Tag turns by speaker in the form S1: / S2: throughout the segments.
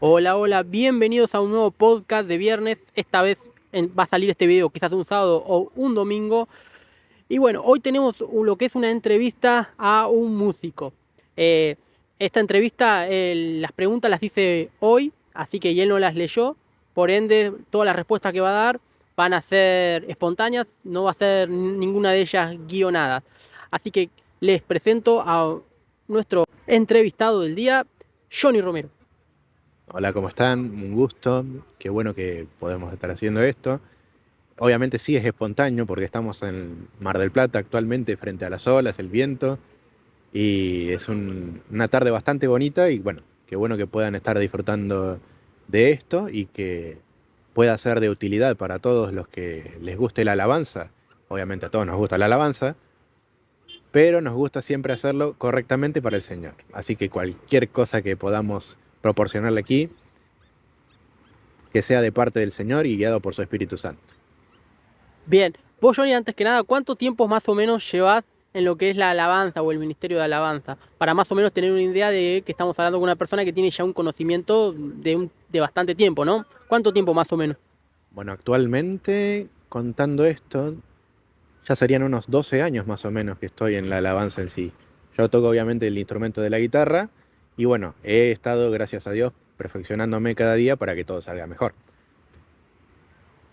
S1: Hola, hola, bienvenidos a un nuevo podcast de viernes. Esta vez va a salir este video quizás un sábado o un domingo. Y bueno, hoy tenemos lo que es una entrevista a un músico. Eh, Esta entrevista, las preguntas las hice hoy, así que y él no las leyó. Por ende, todas las respuestas que va a dar van a ser espontáneas, no va a ser ninguna de ellas guionadas. Así que les presento a nuestro entrevistado del día, Johnny Romero.
S2: Hola, ¿cómo están? Un gusto. Qué bueno que podemos estar haciendo esto. Obviamente sí es espontáneo porque estamos en Mar del Plata actualmente frente a las olas, el viento y es una tarde bastante bonita y bueno, qué bueno que puedan estar disfrutando de esto y que pueda ser de utilidad para todos los que les guste la alabanza. Obviamente a todos nos gusta la alabanza, pero nos gusta siempre hacerlo correctamente para el Señor. Así que cualquier cosa que podamos proporcionarle aquí que sea de parte del Señor y guiado por su Espíritu Santo.
S1: Bien, vos, Johnny, antes que nada, ¿cuánto tiempo más o menos llevás en lo que es la alabanza o el ministerio de alabanza? Para más o menos tener una idea de que estamos hablando con una persona que tiene ya un conocimiento de bastante tiempo, ¿no? ¿Cuánto tiempo más o menos?
S2: Bueno, actualmente, contando esto, ya serían unos 12 años más o menos que estoy en la alabanza en sí. Yo toco obviamente el instrumento de la guitarra y bueno, he estado, gracias a Dios, perfeccionándome cada día para que todo salga mejor.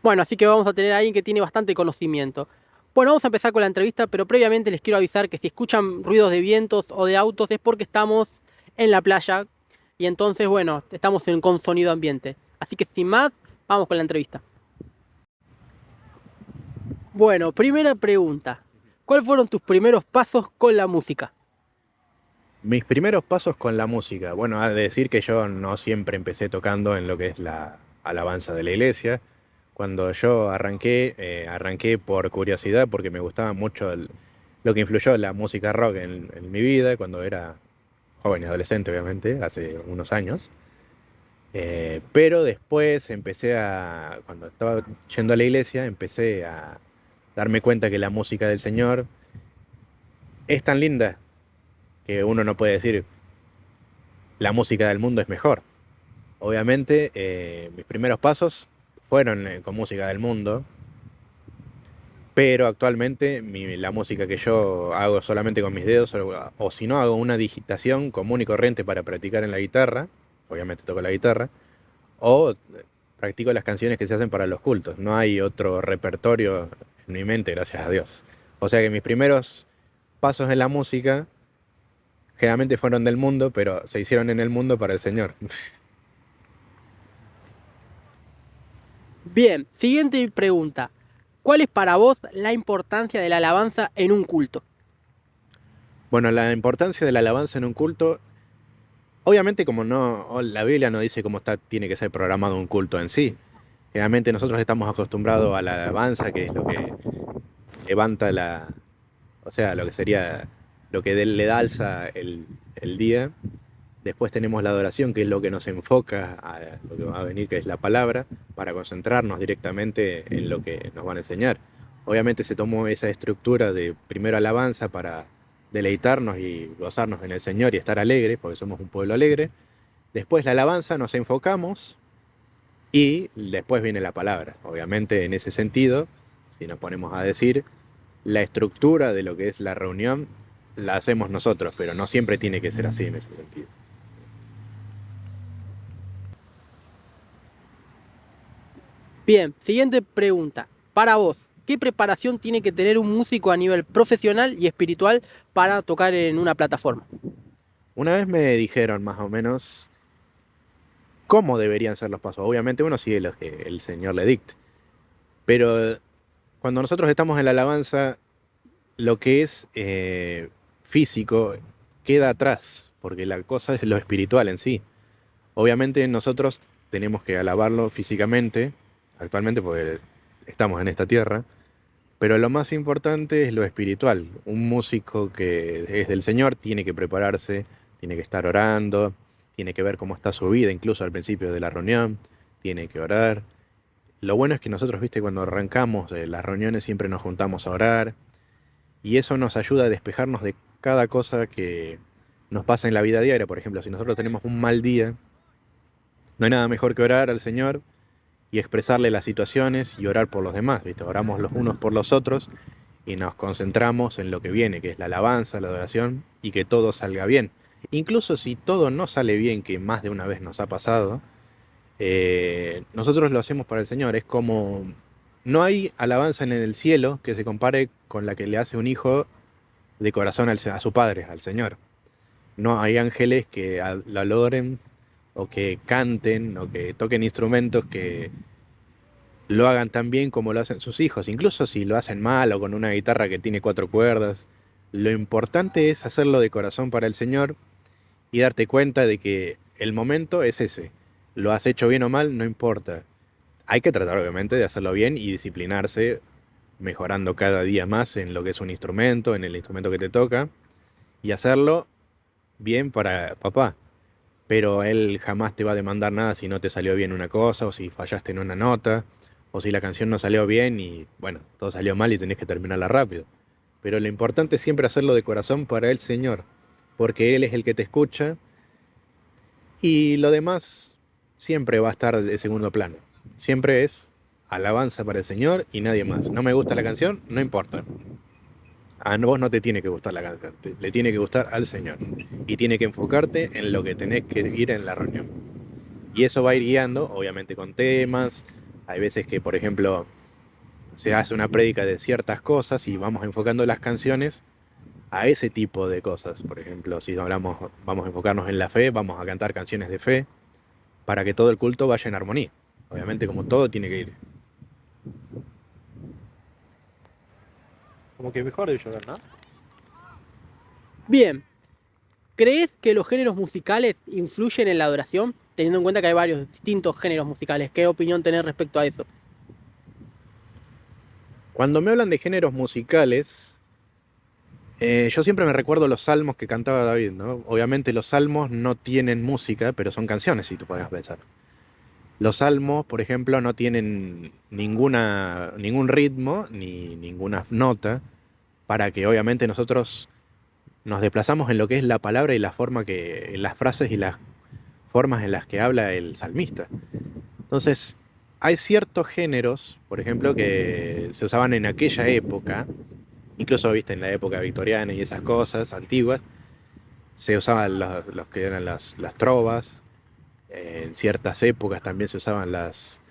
S1: Bueno, así que vamos a tener a alguien que tiene bastante conocimiento. Bueno, vamos a empezar con la entrevista, pero previamente les quiero avisar que si escuchan ruidos de vientos o de autos es porque estamos en la playa y entonces, bueno, estamos con sonido ambiente. Así que sin más, vamos con la entrevista. Bueno, primera pregunta. ¿Cuáles fueron tus primeros pasos con la música?
S2: Mis primeros pasos con la música. Bueno, ha de decir que yo no siempre empecé tocando en lo que es la alabanza de la iglesia. Cuando yo arranqué, arranqué por curiosidad porque me gustaba mucho lo que influyó la música rock en mi vida cuando era joven y adolescente, obviamente, hace unos años. Pero después cuando estaba yendo a la iglesia, empecé a darme cuenta que la música del Señor es tan linda que uno no puede decir la música del mundo es mejor. Obviamente, mis primeros pasos fueron con música del mundo, pero actualmente la música que yo hago solamente con mis dedos, o si no, hago una digitación común y corriente para practicar en la guitarra, obviamente toco la guitarra, o practico las canciones que se hacen para los cultos. No hay otro repertorio en mi mente, gracias a Dios. O sea que mis primeros pasos en la música generalmente fueron del mundo, pero se hicieron en el mundo para el Señor.
S1: Bien, siguiente pregunta. ¿Cuál es para vos la importancia de la alabanza en un culto?
S2: Bueno, la importancia de la alabanza en un culto, obviamente como no, la Biblia no dice cómo tiene que ser programado un culto en sí. Generalmente nosotros estamos acostumbrados a la alabanza, que es lo que levanta o sea, lo que sería, lo que le da alza el día. Después tenemos la adoración, que es lo que nos enfoca a lo que va a venir, que es la palabra, para concentrarnos directamente en lo que nos van a enseñar. Obviamente se tomó esa estructura de primero alabanza para deleitarnos y gozarnos en el Señor y estar alegres, porque somos un pueblo alegre. Después la alabanza nos enfocamos y después viene la palabra. Obviamente en ese sentido, si nos ponemos a decir, la estructura de lo que es la reunión la hacemos nosotros, pero no siempre tiene que ser así en ese sentido.
S1: Bien, siguiente pregunta. Para vos, ¿qué preparación tiene que tener un músico a nivel profesional y espiritual para tocar en una plataforma?
S2: Una vez me dijeron más o menos cómo deberían ser los pasos. Obviamente uno sigue los que el Señor le dicte, pero cuando nosotros estamos en la alabanza, lo que es físico queda atrás, porque la cosa es lo espiritual en sí. Obviamente nosotros tenemos que alabarlo físicamente, actualmente porque estamos en esta tierra, pero lo más importante es lo espiritual. Un músico que es del Señor tiene que prepararse, tiene que estar orando, tiene que ver cómo está su vida, incluso al principio de la reunión, tiene que orar. Lo bueno es que nosotros, viste, cuando arrancamos las reuniones siempre nos juntamos a orar y eso nos ayuda a despejarnos de cada cosa que nos pasa en la vida diaria. Por ejemplo, si nosotros tenemos un mal día, No hay nada mejor que orar al Señor y expresarle las situaciones y orar por los demás, ¿viste? Oramos los unos por los otros y nos concentramos en lo que viene, que es la alabanza, la adoración, y que todo salga bien. Incluso si todo no sale bien, que más de una vez nos ha pasado, nosotros lo hacemos para el Señor. Es como, no hay alabanza en el cielo que se compare con la que le hace un hijo de corazón a su padre, al Señor. No hay ángeles que lo adoren o que canten o que toquen instrumentos que lo hagan tan bien como lo hacen sus hijos, incluso si lo hacen mal o con una guitarra que tiene 4 cuerdas. Lo importante es hacerlo de corazón para el Señor y darte cuenta de que el momento es ese. Lo has hecho bien o mal, no importa. Hay que tratar obviamente de hacerlo bien y disciplinarse, mejorando cada día más en lo que es un instrumento, en el instrumento que te toca, y hacerlo bien para papá. Pero él jamás te va a demandar nada si no te salió bien una cosa, o si fallaste en una nota, o si la canción no salió bien y, bueno, todo salió mal y tenés que terminarla rápido. Pero lo importante es siempre hacerlo de corazón para el Señor, porque Él es el que te escucha y lo demás siempre va a estar de segundo plano. Siempre es alabanza para el Señor y nadie más. No me gusta la canción, no importa. A vos no te tiene que gustar la canción, le tiene que gustar al Señor. Y tiene que enfocarte en lo que tenés que ir en la reunión. Y eso va a ir guiando, obviamente con temas. Hay veces que, por ejemplo, se hace una prédica de ciertas cosas y vamos enfocando las canciones a ese tipo de cosas. Por ejemplo, si hablamos, vamos a enfocarnos en la fe, vamos a cantar canciones de fe para que todo el culto vaya en armonía. Obviamente, como todo tiene que ir. Como que mejor de llover, ¿no?
S1: Bien, ¿crees que los géneros musicales influyen en la adoración? Teniendo en cuenta que hay varios distintos géneros musicales. ¿Qué opinión tenés respecto a eso?
S2: Cuando me hablan de géneros musicales, yo siempre me recuerdo los salmos que cantaba David, ¿no? Obviamente los salmos no tienen música, pero son canciones, si tú puedes pensar. Los salmos, por ejemplo, no tienen ningún ritmo ni ninguna nota para que obviamente nosotros nos desplazamos en lo que es la palabra y la forma que, en las frases y las formas en las que habla el salmista. Entonces, hay ciertos géneros, por ejemplo, que se usaban en aquella época, incluso, viste, en la época victoriana y esas cosas antiguas, se usaban los que eran las trovas. En ciertas épocas también se usaban las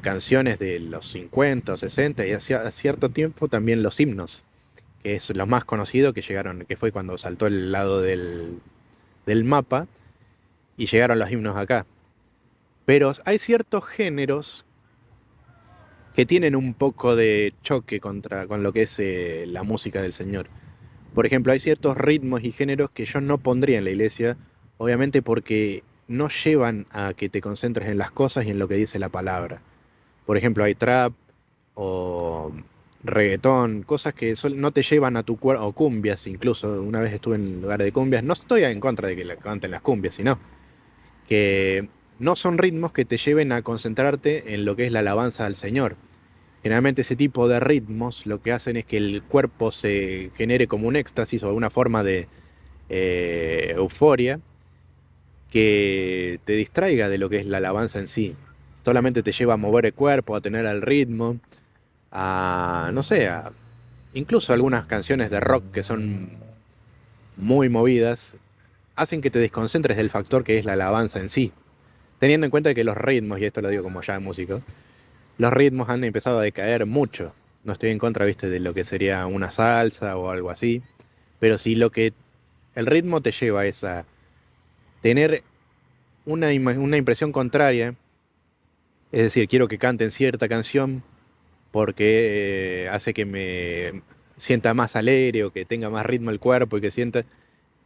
S2: canciones de los 50 o 60 y hacía cierto tiempo también los himnos, que es lo más conocido que llegaron, que fue cuando saltó el lado del mapa y llegaron los himnos acá. Pero hay ciertos géneros que tienen un poco de choque con lo que es la música del Señor. Por ejemplo, hay ciertos ritmos y géneros que yo no pondría en la iglesia, obviamente porque no llevan a que te concentres en las cosas y en lo que dice la palabra. Por ejemplo, hay trap o reggaetón, cosas que no te llevan a tu cuerpo, o cumbias incluso. Una vez estuve en lugares de cumbias, no estoy en contra de que canten las cumbias, sino que no son ritmos que te lleven a concentrarte en lo que es la alabanza al Señor. Generalmente ese tipo de ritmos lo que hacen es que el cuerpo se genere como un éxtasis o una forma de euforia que te distraiga de lo que es la alabanza en sí. Solamente te lleva a mover el cuerpo, a tener el ritmo, no sé, incluso algunas canciones de rock que son muy movidas, hacen que te desconcentres del factor que es la alabanza en sí. Teniendo en cuenta que los ritmos, y esto lo digo como ya músico, los ritmos han empezado a decaer mucho. No estoy en contra, viste, de lo que sería una salsa o algo así, pero si lo que el ritmo te lleva es a tener una impresión contraria, es decir, quiero que canten cierta canción porque hace que me sienta más alegre o que tenga más ritmo el cuerpo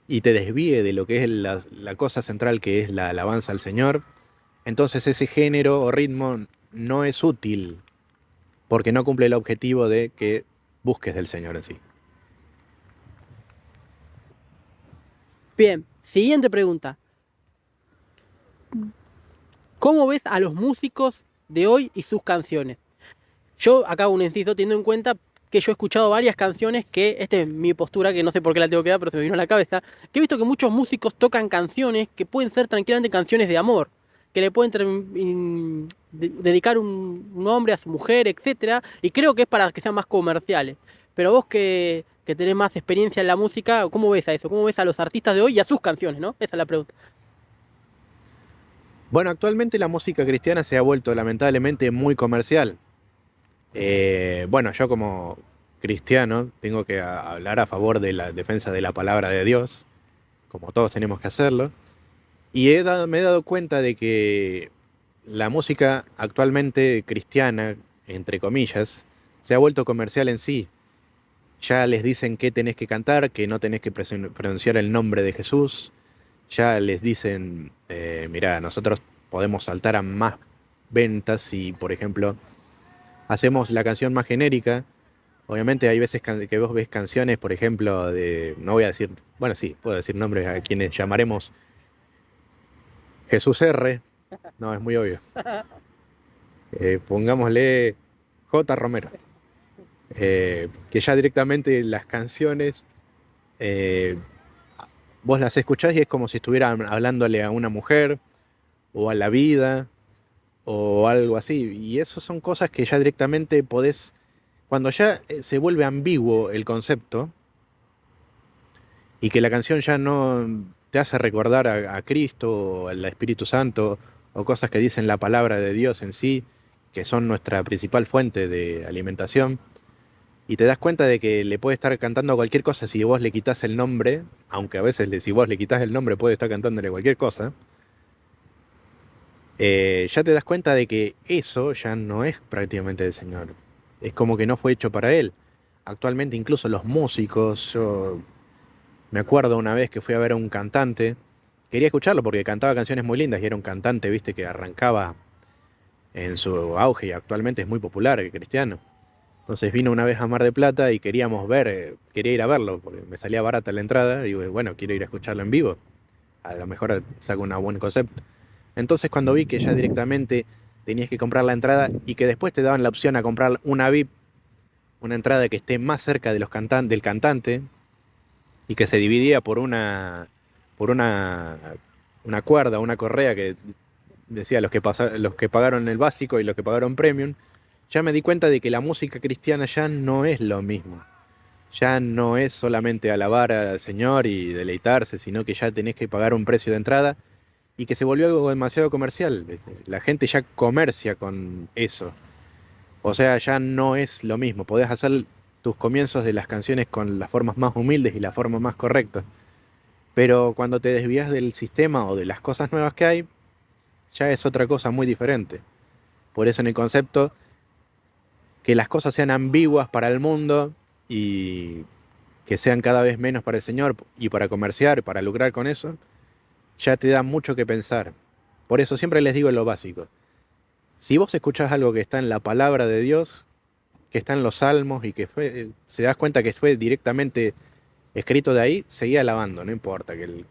S2: y te desvíe de lo que es la cosa central que es la alabanza al Señor, entonces ese género o ritmo no es útil porque no cumple el objetivo de que busques del Señor en sí.
S1: Bien, siguiente pregunta. ¿Cómo ves a los músicos de hoy y sus canciones? Yo acá hago un inciso teniendo en cuenta que yo he escuchado varias canciones que, esta es mi postura, que no sé por qué la tengo que dar, pero se me vino a la cabeza, que he visto que muchos músicos tocan canciones que pueden ser tranquilamente canciones de amor, que le pueden dedicar un nombre a su mujer, etcétera, y creo que es para que sean más comerciales. Pero vos que tenés más experiencia en la música, ¿cómo ves a eso? ¿Cómo ves a los artistas de hoy y a sus canciones, ¿no? Esa es la pregunta.
S2: Bueno, actualmente la música cristiana se ha vuelto lamentablemente muy comercial. Bueno, yo como cristiano tengo que hablar a favor de la defensa de la palabra de Dios, como todos tenemos que hacerlo. Y me he dado cuenta de que la música actualmente cristiana, entre comillas, se ha vuelto comercial en sí. Ya les dicen qué tenés que cantar, que no tenés que pronunciar el nombre de Jesús. Ya les dicen, mirá, nosotros podemos saltar a más ventas si, por ejemplo, hacemos la canción más genérica. Obviamente hay veces que vos ves canciones, por ejemplo, no voy a decir, bueno, sí, puedo decir nombres a quienes llamaremos Jesús R. No, es muy obvio. Pongámosle J. Romero. Que ya directamente las canciones, eh, vos las escuchás y es como si estuvieran hablándole a una mujer o a la vida o algo así. Y eso son cosas que ya directamente podés, cuando ya se vuelve ambiguo el concepto y que la canción ya no te hace recordar a Cristo o al Espíritu Santo o cosas que dicen la palabra de Dios en sí, que son nuestra principal fuente de alimentación, y te das cuenta de que le puede estar cantando cualquier cosa si vos le quitas el nombre, aunque a veces si vos le quitas el nombre puede estar cantándole cualquier cosa, ya te das cuenta de que eso ya no es prácticamente del Señor. Es como que no fue hecho para Él. Actualmente incluso los músicos, yo me acuerdo una vez que fui a ver a un cantante, quería escucharlo porque cantaba canciones muy lindas y era un cantante, viste, que arrancaba en su auge y actualmente es muy popular, cristiano. Entonces vino una vez a Mar del Plata y queríamos ver, quería ir a verlo, porque me salía barata la entrada, y digo, bueno, quiero ir a escucharlo en vivo, a lo mejor saco un buen concepto. Entonces cuando vi que ya directamente tenías que comprar la entrada y que después te daban la opción a comprar una VIP, una entrada que esté más cerca de del cantante, y que se dividía por una cuerda, una correa que decía los que pagaron el básico y los que pagaron premium, ya me di cuenta de que la música cristiana ya no es lo mismo. Ya no es solamente alabar al Señor y deleitarse, sino que ya tenés que pagar un precio de entrada y que se volvió algo demasiado comercial. ¿Viste? La gente ya comercia con eso. O sea, ya no es lo mismo. Podés hacer tus comienzos de las canciones con las formas más humildes y la forma más correcta. Pero cuando te desvías del sistema o de las cosas nuevas que hay, ya es otra cosa muy diferente. Por eso en el concepto, que las cosas sean ambiguas para el mundo y que sean cada vez menos para el Señor y para comerciar, para lucrar con eso, ya te da mucho que pensar. Por eso siempre les digo lo básico. Si vos escuchás algo que está en la palabra de Dios, que está en los salmos y que se das cuenta que fue directamente escrito de ahí, seguí alabando, no importa que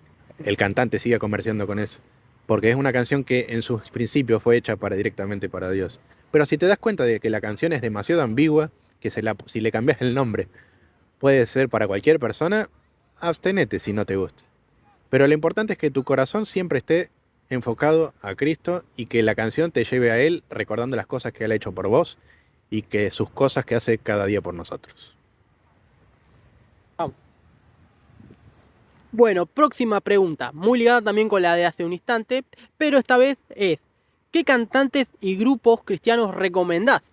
S2: el cantante siga comerciando con eso. Porque es una canción que en sus principios fue hecha directamente para Dios. Pero si te das cuenta de que la canción es demasiado ambigua, que si le cambias el nombre puede ser para cualquier persona, abstenete si no te gusta. Pero lo importante es que tu corazón siempre esté enfocado a Cristo y que la canción te lleve a Él recordando las cosas que Él ha hecho por vos y que sus cosas que hace cada día por nosotros.
S1: Vamos. Bueno, próxima pregunta, muy ligada también con la de hace un instante, pero esta vez es, ¿qué cantantes y grupos cristianos recomendás?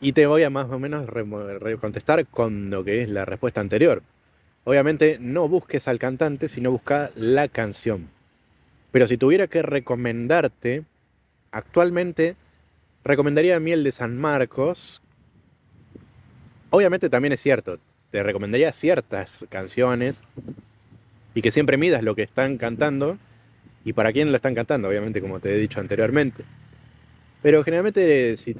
S2: Y te voy a más o menos contestar con lo que es la respuesta anterior. Obviamente no busques al cantante, sino busca la canción. Pero si tuviera que recomendarte, actualmente recomendaría Miel de San Marcos. Obviamente también es cierto, te recomendaría ciertas canciones y que siempre midas lo que están cantando y para quién lo están cantando, obviamente, como te he dicho anteriormente. Pero generalmente, si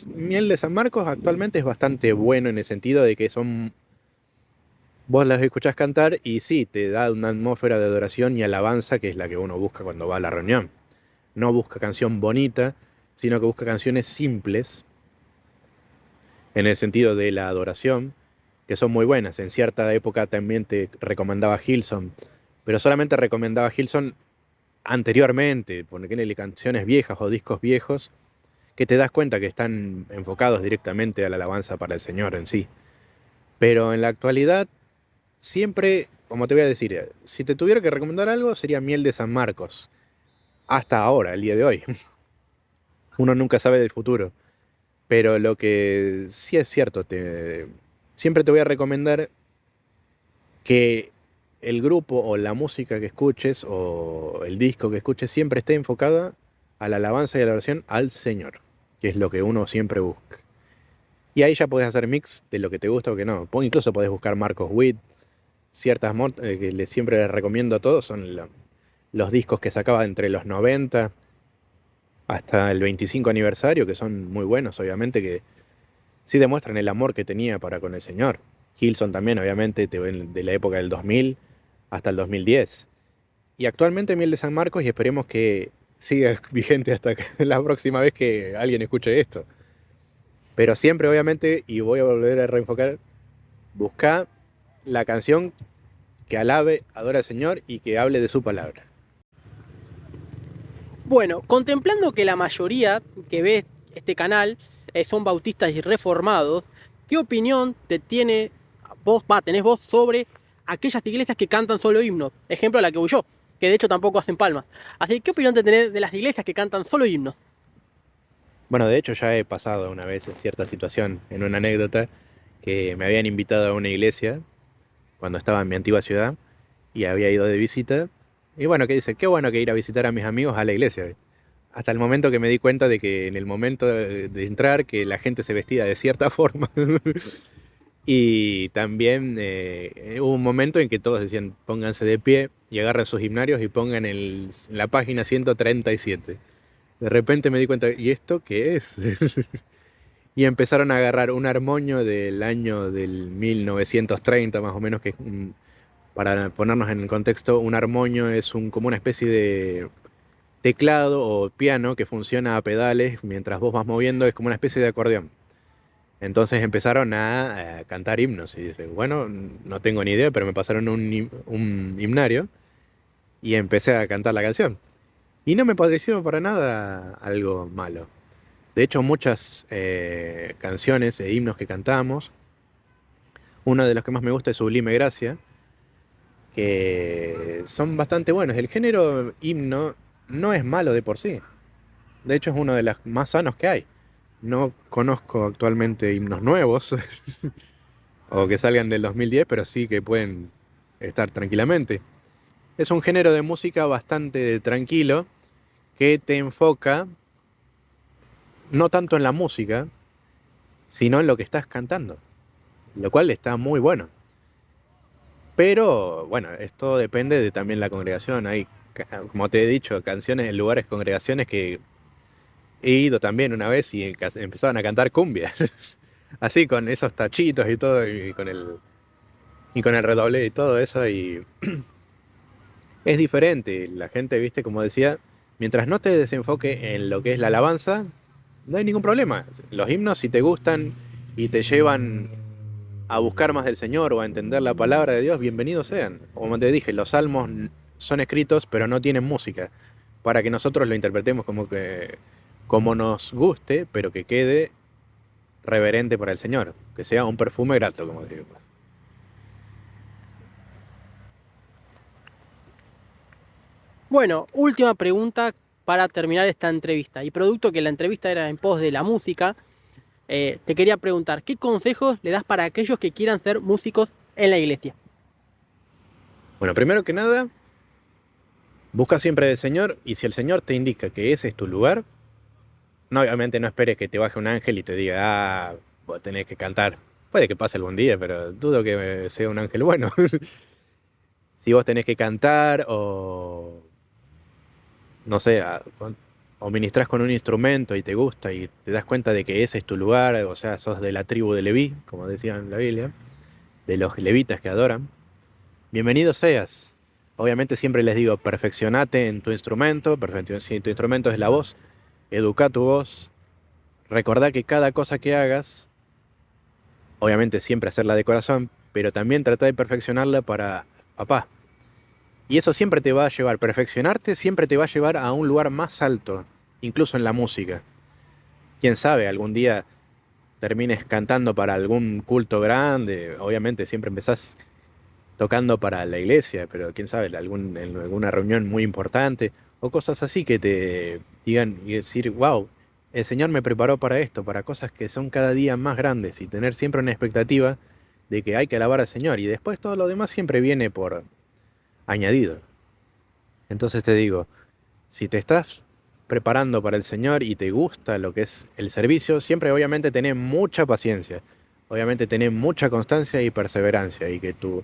S2: Miel de San Marcos actualmente es bastante bueno en el sentido de que vos las escuchás cantar y sí, te da una atmósfera de adoración y alabanza que es la que uno busca cuando va a la reunión. No busca canción bonita, sino que busca canciones simples en el sentido de la adoración, que son muy buenas. En cierta época también te recomendaba Hillsong, pero solamente recomendaba a Hillsong anteriormente, ponerle canciones viejas o discos viejos, que te das cuenta que están enfocados directamente a la alabanza para el Señor en sí. Pero en la actualidad, siempre, como te voy a decir, si te tuviera que recomendar algo, sería Miel de San Marcos. Hasta ahora, el día de hoy. Uno nunca sabe del futuro. Pero lo que sí es cierto, siempre te voy a recomendar que el grupo o la música que escuches o el disco que escuches siempre esté enfocada a la alabanza y a la oración al Señor, que es lo que uno siempre busca. Y ahí ya podés hacer mix de lo que te gusta o que no. Incluso podés buscar Marcos Witt, ciertas que siempre les recomiendo a todos, son los discos que sacaba entre los 90 hasta el 25 aniversario, que son muy buenos, obviamente, que sí demuestran el amor que tenía para con el Señor. Hillsong también, obviamente, de la época del 2000 hasta el 2010. Y actualmente Miel de San Marcos, y esperemos que siga vigente hasta la próxima vez que alguien escuche esto. Pero siempre, obviamente, y voy a volver a reenfocar, busca la canción que alabe, adora al Señor y que hable de su palabra.
S1: Bueno, contemplando que la mayoría que ve este canal son bautistas y reformados, ¿qué opinión tenés vos sobre aquellas iglesias que cantan solo himnos? Ejemplo, la que voy yo, que de hecho tampoco hacen palmas. Así que, ¿qué opinión tenés de las iglesias que cantan solo himnos?
S2: Bueno, de hecho ya he pasado una vez en cierta situación, en una anécdota, que me habían invitado a una iglesia cuando estaba en mi antigua ciudad y había ido de visita. Y bueno, que dice, qué bueno que ir a visitar a mis amigos a la iglesia, ¿ves? Hasta el momento que me di cuenta de que en el momento de entrar, que la gente se vestía de cierta forma. Y también hubo un momento en que todos decían, pónganse de pie y agarren sus himnarios y pongan la página 137. De repente me di cuenta, ¿y esto qué es? Y empezaron a agarrar un armonio del año del 1930 más o menos, que para ponernos en el contexto, un armonio es como una especie de teclado o piano que funciona a pedales mientras vos vas moviendo, es como una especie de acordeón. Entonces empezaron a cantar himnos y dice, bueno, no tengo ni idea, pero me pasaron un himnario y empecé a cantar la canción. Y no me pareció para nada algo malo. De hecho, muchas canciones e himnos que cantamos, uno de los que más me gusta es Sublime Gracia, que son bastante buenos. El género himno no es malo de por sí. De hecho, es uno de los más sanos que hay. No conozco actualmente himnos nuevos o que salgan del 2010, pero sí que pueden estar tranquilamente. Es un género de música bastante tranquilo que te enfoca no tanto en la música, sino en lo que estás cantando, lo cual está muy bueno. Pero bueno, esto depende de también la congregación. Hay, como te he dicho, canciones en lugares, congregaciones que he ido también una vez y empezaban a cantar cumbia. Así con esos tachitos y todo, y con el redoble y todo eso, y es diferente. La gente, viste, como decía, mientras no te desenfoque en lo que es la alabanza, no hay ningún problema. Los himnos, si te gustan y te llevan a buscar más del Señor o a entender la palabra de Dios, bienvenidos sean. Como te dije, los salmos son escritos, pero no tienen música, para que nosotros lo interpretemos como nos guste, pero que quede reverente para el Señor, que sea un perfume grato, como decimos.
S1: Bueno, última pregunta para terminar esta entrevista. Y producto que la entrevista era en pos de la música, te quería preguntar, ¿qué consejos le das para aquellos que quieran ser músicos en la iglesia?
S2: Bueno, primero que nada, busca siempre del Señor, y si el Señor te indica que ese es tu lugar, no, obviamente no esperes que te baje un ángel y te diga, vos tenés que cantar. Puede que pase algún día, pero dudo que sea un ángel bueno. Si vos tenés que cantar o, no sé, o ministrás con un instrumento y te gusta y te das cuenta de que ese es tu lugar, o sea, sos de la tribu de Leví, como decía en la Biblia, de los levitas que adoran, bienvenido seas. Obviamente siempre les digo, perfeccionate en tu instrumento, si tu instrumento es la voz, educa tu voz, recordá que cada cosa que hagas, obviamente siempre hacerla de corazón, pero también trata de perfeccionarla para papá. Y eso siempre te va a llevar, perfeccionarte siempre te va a llevar a un lugar más alto, incluso en la música. Quién sabe, algún día termines cantando para algún culto grande, obviamente siempre empezás tocando para la iglesia, pero quién sabe, en alguna reunión muy importante o cosas así que te digan y decir, wow, el Señor me preparó para esto, para cosas que son cada día más grandes y tener siempre una expectativa de que hay que alabar al Señor y después todo lo demás siempre viene por añadido. Entonces te digo, si te estás preparando para el Señor y te gusta lo que es el servicio, siempre obviamente tenés mucha paciencia, obviamente tenés mucha constancia y perseverancia y que tú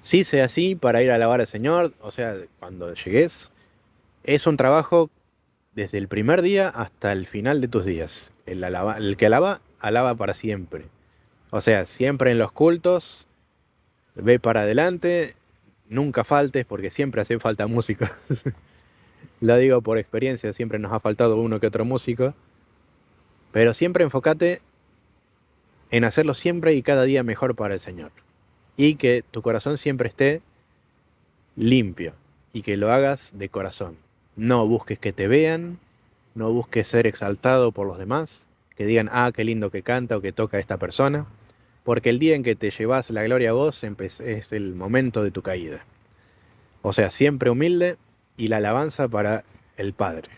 S2: sí sea así para ir a alabar al Señor, o sea, cuando llegues, es un trabajo desde el primer día hasta el final de tus días. El que alaba, alaba para siempre. O sea, siempre en los cultos, ve para adelante, nunca faltes porque siempre hace falta música. Lo digo por experiencia, siempre nos ha faltado uno que otro músico, pero siempre enfócate en hacerlo siempre y cada día mejor para el Señor. Y que tu corazón siempre esté limpio y que lo hagas de corazón. No busques que te vean, no busques ser exaltado por los demás, que digan, ah, qué lindo que canta o que toca esta persona, porque el día en que te llevas la gloria a vos es el momento de tu caída. O sea, siempre humilde y la alabanza para el Padre.